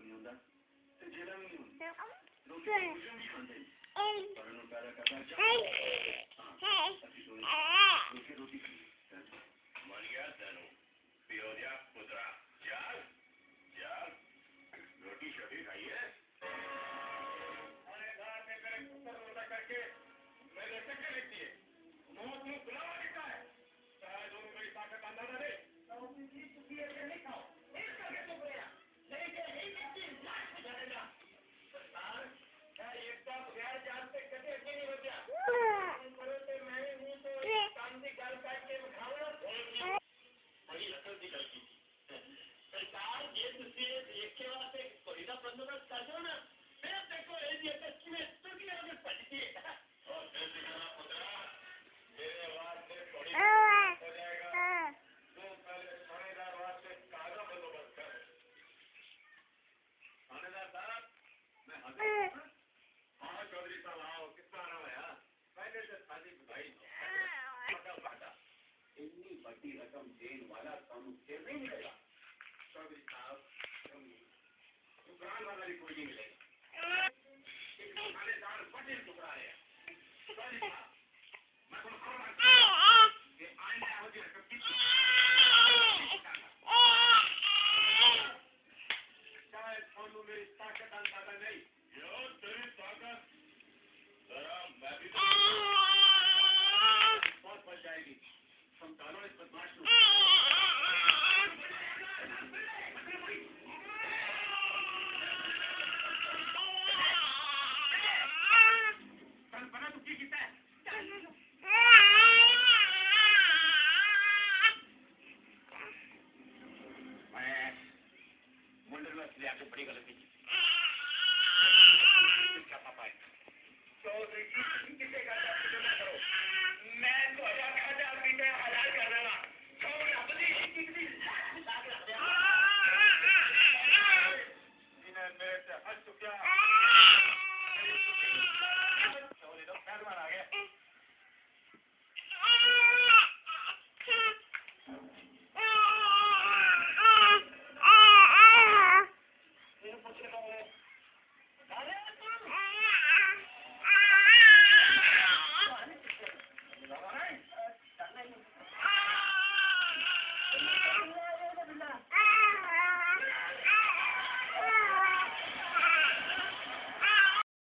नहीं होता ते जेला भी नहीं होता लोग भोजन भी खाते हैं पर उन्होंने पैदा करना चाहिए रोटी रोटी मर गया तेनू पियोरिया पुत्रा यार यार रोटी शोटी खाइए अरे घर में मेरे कुत्तर रोता करके मेरे चक्कर लेती है मौत मुंह बुलावा देता है चाहे दोनों मेरी ताकत अंदाजा दे नहीं खाओ बड़ी रकम देने वाला कानून से नहीं मिलेगा चौधरी साहब दुकान वाला भी कोई नहीं मिलेगा एक थानेदार बड़े टुकड़ा है चौधरी साहब मैं तुमको खबर मानता हूं कि आईने होती रकम की शायद सोनू मेरी ताकत अंदाजा नहीं यो तेरी ताकत जरा मैं भी बहुत बच जाएगी संतानों इस बदमाश को कल्पना तू की कितना है मैं मुंडर में इसलिए आपको बड़ी गलती की